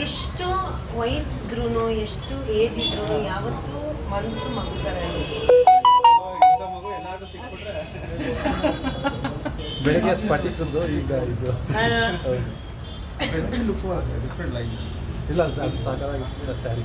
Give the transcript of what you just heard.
ಎಷ್ಟು ವಯಸ್ಸಿದ್ರೂ ಎಷ್ಟು ಏಜ್ ಇದ್ರೂ ಯಾವತ್ತೂ ಮನಸ್ಸು ಮಗು ಥರ ಬೆಳಿಗ್ಗೆ ಸ್ಫಟಿಕದ್ದು ಈಗ ಇದು ಇಲ್ಲ ಅದು ಸಾಕಾಗಿತ್ತು ಸ್ಯಾರಿ.